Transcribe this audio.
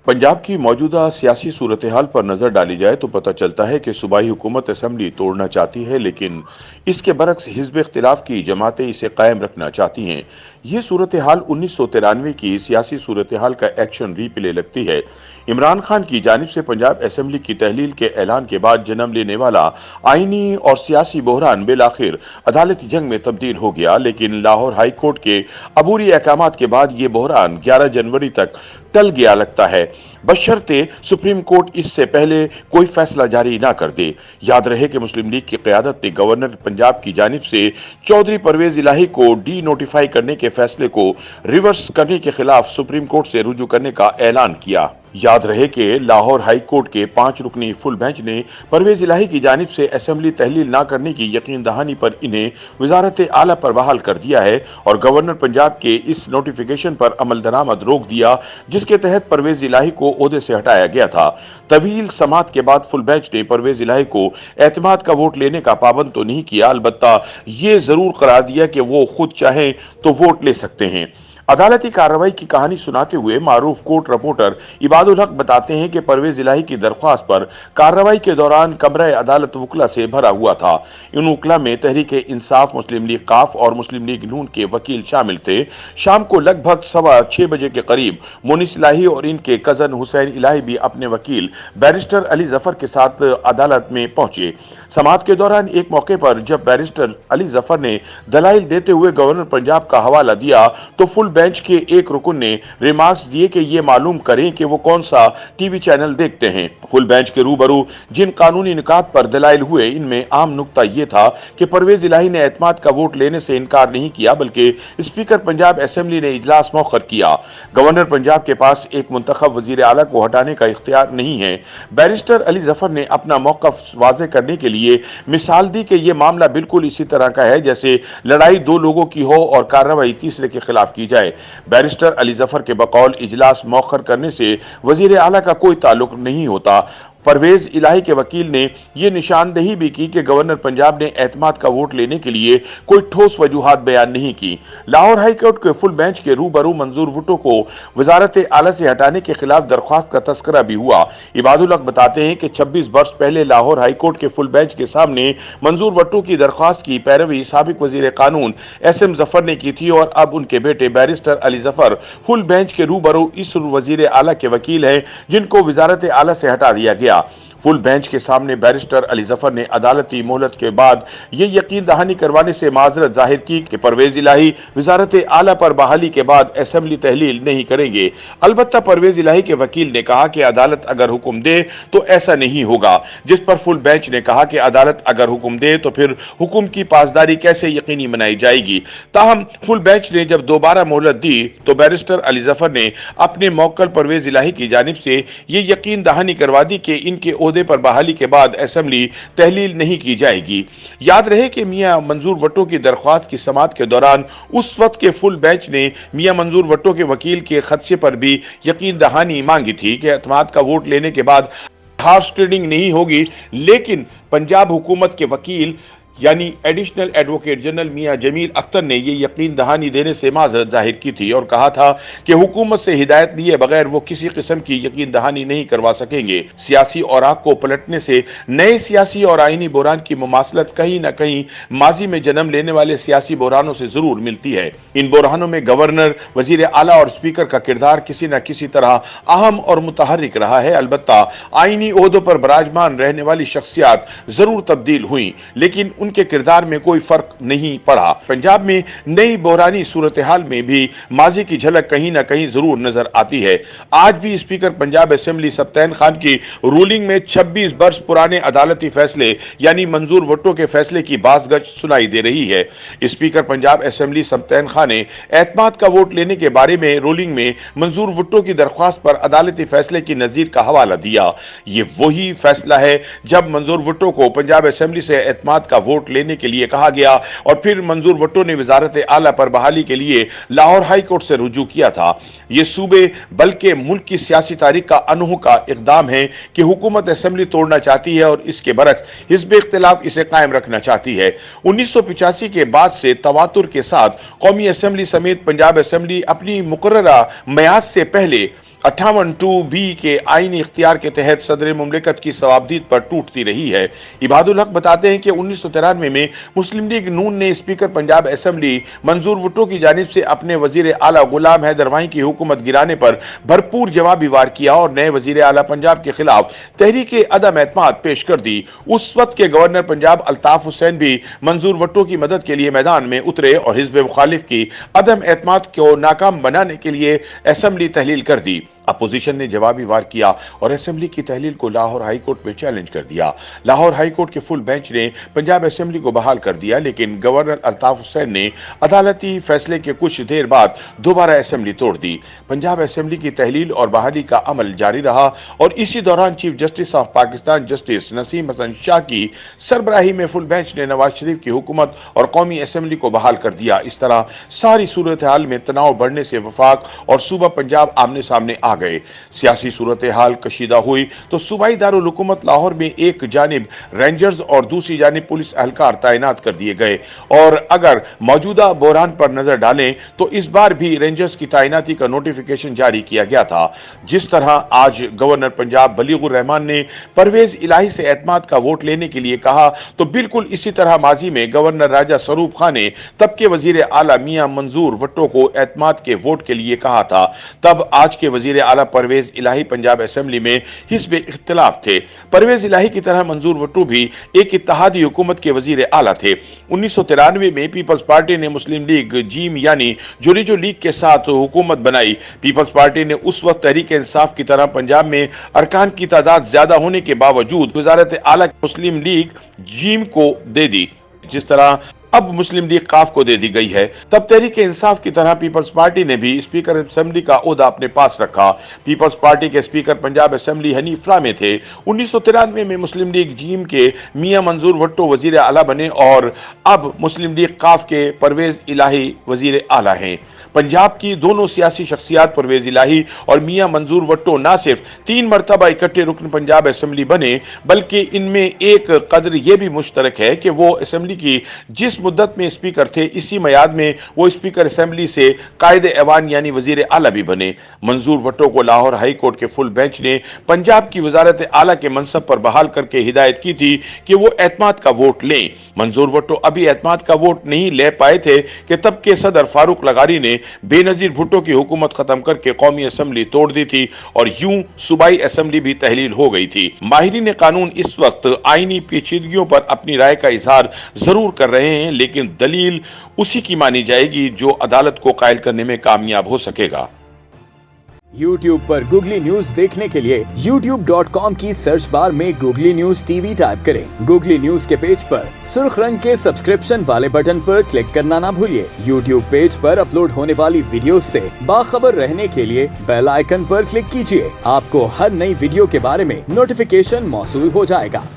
पंजाब की मौजूदा सियासी सूरत-ए-हाल पर नजर डाली जाए तो पता चलता है कि सूबाई हुकूमत असेंबली तोड़ना चाहती है, लेकिन इसके बरक्स हिज़्ब इख्तिलाफ की जमातें इसे कायम रखना चाहती हैं। ये सूरत-ए-हाल 1993 की सियासी सूरत-ए-हाल का एक्शन रीप्ले लगती है। इमरान खान की जानिब से पंजाब असेंबली की तहलील के ऐलान के बाद जन्म लेने वाला आईनी और सियासी बहरान बिलाखिर अदालती जंग में तब्दील हो गया, लेकिन लाहौर हाई कोर्ट के अबूरी अहकामात के बाद ये बहरान 11 जनवरी तक टल गया लगता है, बशर्ते सुप्रीम कोर्ट इससे पहले कोई फैसला जारी ना कर दे। याद रहे कि मुस्लिम लीग की क़यादत ने गवर्नर पंजाब की जानिब से चौधरी परवेज इलाही को डी नोटिफाई करने के फैसले को रिवर्स करने के खिलाफ सुप्रीम कोर्ट से रुजू करने का ऐलान किया। याद रहे कि लाहौर हाई कोर्ट के 5 रुकनी फुल बेंच ने परवेज इलाही की जानिब से असेंबली तहलील ना करने की यकीन दहानी पर इन्हें वजारत आला पर बहाल कर दिया है और गवर्नर पंजाब के इस नोटिफिकेशन पर अमल दरामद रोक दिया, जिसके तहत परवेज इलाही को ओहदे से हटाया गया था। तवील समात के बाद फुल बेंच ने परवेज इलाही को एतमाद का वोट लेने का पाबंद तो नहीं किया, अलबत्ता ये जरूर करार दिया कि वो खुद चाहें तो वोट ले सकते हैं। अदालती कार्रवाई की कहानी सुनाते हुए मारूफ कोर्ट रिपोर्टर इबादुल हक बताते हैं कि परवेज इलाही की दरख्वास्त पर कार्रवाई के दौरान कमरा अदालत वकला से भरा हुआ था। इन वकला में तहरीक इंसाफ, मुस्लिम लीग काफ और मुस्लिम लीग नून के वकील शामिल थे। शाम को लगभग 6:15 बजे के करीब मुनिस इलाही और इनके कजन हुसैन इलाही भी अपने वकील बैरिस्टर अली जफर के साथ अदालत में पहुंचे। समाअत के दौरान एक मौके पर जब बैरिस्टर अली जफर ने दलाइल देते हुए गवर्नर पंजाब का हवाला दिया तो फुल बेंच के एक रुकन ने रिमार्क्स दिए कि ये मालूम करें कि वो कौन सा टीवी चैनल देखते हैं। फुल बेंच के रूबरू जिन कानूनी निकात पर दलाइल हुए, इनमें आम नुक्ता ये था कि परवेज इलाही ने एतमाद का वोट लेने से इनकार नहीं किया, बल्कि स्पीकर पंजाब असेंबली ने इजलास मौखर किया। गवर्नर पंजाब के पास एक मुंतखब वजीर आला को हटाने का इख्तियार नहीं है। बैरिस्टर अली जफर ने अपना मौकफ वाज़े करने के लिए मिसाल दी कि यह मामला बिल्कुल इसी तरह का है जैसे लड़ाई दो लोगों की हो और कार्रवाई तीसरे के खिलाफ की जाए। बैरिस्टर अली जफर के बकौल इजलास मौखर करने से वजीर आला का कोई ताल्लुक नहीं होता। परवेज इलाही के वकील ने यह निशानदेही भी की कि गवर्नर पंजाब ने एतमाद का वोट लेने के लिए कोई ठोस वजूहात बयान नहीं की। लाहौर हाई कोर्ट के फुल बेंच के रूबरू मंजूर भुट्टो को वजारत आला से हटाने के खिलाफ दरख्वास्त का तस्करा भी हुआ। इबादुल हक बताते हैं कि 26 वर्ष पहले लाहौर हाई कोर्ट के फुल बेंच के सामने मंजूर भुट्टो की दरख्वास्त की पैरवी साबिक वजीर कानून एसएम जफर ने की थी और अब उनके बेटे barrister Ali Zafar full bench के रूबरू इस वजीर आला के वकील हैं, जिनको वजारत आला से हटा दिया गया। फुल बेंच के सामने बैरिस्टर अली जफर ने अदालती मोहलत के बाद ये यकीन दहानी करवाने से माजरत जाहिर की कि परवेज इलाही वजारत आला पर बहाली के बाद असेंबली तहलील नहीं करेंगे। अलबत्ता परवेज इलाही के वकील ने कहा कि अदालत अगर हुक्म दे तो ऐसा नहीं होगा, जिस पर फुल बेंच ने कहा कि अदालत अगर हुक्म दे तो फिर हुक्म की पासदारी कैसे यकीनी बनाई जाएगी। ताहम फुल बेंच ने जब दोबारा मोहलत दी तो बैरिस्टर अली जफर ने अपने मौक्कल परवेज इलाही की जानिब से ये यकीन दहानी करवा दी कि इनके पर बहाली के बाद असेंबली तहलील नहीं की जाएगी। याद रहे कि मियां मंजूर भुट्टो की दरख्वास्त की समाअत के दौरान उस वक्त के फुल बेंच ने मियां मंजूर भुट्टो के वकील के खदशे पर भी यकीन दहानी मांगी थी कि एतमाद का वोट लेने के बाद हार्स ट्रेडिंग नहीं होगी, लेकिन पंजाब हुकूमत के वकील यानी एडिशनल एडवोकेट जनरल मियां जमील अख्तर ने यह यकीन दहानी देने से माजरत जाहिर की थी और कहा था कि हुकूमत से हिदायत लिए बगैर वो किसी किस्म की यकीन दहानी नहीं करवा सकेंगे। सियासी औराक को पलटने से नए सियासी और आईनी बहरान की मुमासलत कहीं न कहीं माजी में जन्म लेने वाले सियासी बहरानों से जरूर मिलती है। इन बहरानों में गवर्नर, वजीर आला और स्पीकर का किरदार किसी न किसी तरह अहम और मुतहर्रिक रहा है। अलबत्ता आईनी ओहदों पर बराजमान रहने वाली शख्सियात जरूर तब्दील हुई, लेकिन उनके किरदार में कोई फर्क नहीं पड़ा। पंजाब में नई बहरानी सूरत हाल में भी माजी की झलक कहीं ना कहीं जरूर नजर आती है। आज भी स्पीकर पंजाब असेंबली सप्तान खान की रूलिंग में 26 वर्ष पुराने अदालती फैसले यानी मंजूर भुट्टो के फैसले की बाज़गश सुनाई दे रही है। स्पीकर पंजाब असेंबली सप्तान खान ने एतमाद का वोट लेने के बारे में रूलिंग में मंजूर भुट्टो की दरख्वास्त पर अदालती फैसले की नजीर का हवाला दिया। ये वही फैसला है जब मंजूर भुट्टो को पंजाब असेंबली से एतमाद का वोट लेने के लिए कहा गया और फिर मंजूर भुट्टो ने वजारत आला पर बहाली के लिए लाहौर हाई कोर्ट से रुजू किया था। ये सूबे बल्कि मुल्क की सियासी तारीख का अनोखा इकदाम है कि हुकूमत असेंबली तोड़ना चाहती है और इसके बरक्स हिज़्ब इख्तिलाफ इसे कायम रखना चाहती है। 1985 के बाद से तवातुर के साथ कौमी असेंबली समेत पंजाब असेंबली अपनी मुकर्ररा मियाद से पहले 58(2)(b के आईनी इख्तियार के तहत सदर मुमलिकत की सवाबदीद पर टूटती रही है। इबादुल हक बताते हैं कि 1993 में मुस्लिम लीग नून ने स्पीकर पंजाब असेंबली मंजूर भुट्टो की जानिब से अपने वजीर आला गुलाम हैदर वाही की हुकूमत गिराने पर भरपूर जवाबी वार किया और नए वजीर आला पंजाब के खिलाफ तहरीक अदम एतमाद पेश कर दी। उस वक्त के गवर्नर पंजाब अल्ताफ हुसैन भी मंजूर भुट्टो की मदद के लिए मैदान में उतरे और हिज़्ब मुखालिफ की अदम एतमाद को नाकाम बनाने के लिए असेंबली तहलील कर दी। अपोजिशन ने जवाबी वार किया और असेंबली की तहलील को लाहौर हाई कोर्ट में चैलेंज कर दिया। लाहौर हाई कोर्ट के फुल बेंच ने पंजाब असेंबली को बहाल कर दिया, लेकिन गवर्नर अल्ताफ हुसैन ने अदालती फैसले के कुछ देर बाद दोबारा असेंबली तोड़ दी। पंजाब असेंबली की तहलील और बहाली का अमल जारी रहा और इसी दौरान chief justice of Pakistan justice Naseem Hasan Shah की सरबराही में फुल बेंच ने नवाज शरीफ की हुकूमत और कौमी असेंबली को बहाल कर दिया। इस तरह सारी सूरत हाल में तनाव बढ़ने से वफाक और सूबा पंजाब आमने सामने आ गए। सियासी सूरत हाल कशीदा हुई तो सूबाई दारुल हुकूमत लाहौर में एक जानिब रेंजर्स और दूसरी जानिब पुलिस एहलकार तैनात कर दिए गए और अगर मौजूदा बहरान पर नजर डालें तो इस बार भी रेंजर्स की तैनाती का नोटिफिकेशन जारी किया गया था। जिस तरह आज गवर्नर पंजाब बलीगुर रहमान ने परवेज इलाही से एतमाद का वोट लेने के लिए कहा, तो बिल्कुल इसी तरह माजी में गवर्नर राजा सरूप खान ने तब के वजीर आला मियां मंजूर भुट्टो को एतमाद के वोट के लिए कहा था। तब आज के वजीर आला परवेज इलाही पंजाब असेंबली में हिस्ब इख्तिलाफ थे। परवेज इलाही की तरह मंजूर भुट्टो भी एक इत्तेहादी हुकूमत के वजीर आला थे। 1993 में पीपल्स पार्टी ने मुस्लिम लीग जीम यानी जुरिजो लीग के साथ हुकूमत बनाई। पीपल्स पार्टी ने उस वक्त तहरीक इंसाफ की तरह पंजाब में अरकान की तादाद ज्यादा होने के बावजूद वजारत आला मुस्लिम लीग जीम को दे दी, जिस तरह अब मुस्लिम लीग काफ को दे दी गई है। तब तहरीक इंसाफ की तरह पीपल्स पार्टी ने भी स्पीकर असेंबली का ओहदा अपने पास रखा। पीपल्स पार्टी के स्पीकर पंजाब असेंबली हनीफ रामे थे। 1993 में मुस्लिम लीग जीम के मियां मंजूर भुट्टो वजीर आला बने और अब मुस्लिम लीग काफ के परवेज इलाही वजीर आला हैं। पंजाब की दोनों सियासी शख्सियात परवेज इलाही और मियां मंजूर भुट्टो न सिर्फ 3 मरतबा इकट्ठे रुकन पंजाब असेंबली बने, बल्कि इनमें एक कदर यह भी मुश्तरक है कि वो असेंबली की जिस मुद्दत में स्पीकर थे, इसी मियाद में वो स्पीकर असेंबली से कायदे ऐवान यानी वजीर आला भी बने। मंजूर भुट्टो को लाहौर हाई कोर्ट के फुल बेंच ने पंजाब की वजारत आला के मनसब पर बहाल करके हिदायत की थी कि वो एतमाद का वोट लें। मंजूर भुट्टो अभी एतमाद का वोट नहीं ले पाए थे कि तब के सदर फारूक लगारी ने बेनजीर भुट्टो की हुकूमत खत्म करके कौमी असेंबली तोड़ दी थी और यूं सूबाई असेंबली भी तहलील हो गई थी। माहिरीन कानून इस वक्त आईनी पेचीदगियों पर अपनी राय का इजहार जरूर कर रहे हैं, लेकिन दलील उसी की मानी जाएगी जो अदालत को कायल करने में कामयाब हो सकेगा। YouTube पर गूगली न्यूज देखने के लिए youtube.com की सर्च बार में गूगली न्यूज टीवी टाइप करें। गूगली न्यूज के पेज पर सुर्ख रंग के सब्सक्रिप्शन वाले बटन पर क्लिक करना ना भूलिए। YouTube पेज पर अपलोड होने वाली वीडियो से बाखबर रहने के लिए बेल आइकन पर क्लिक कीजिए। आपको हर नई वीडियो के बारे में नोटिफिकेशन मौसूल हो जाएगा।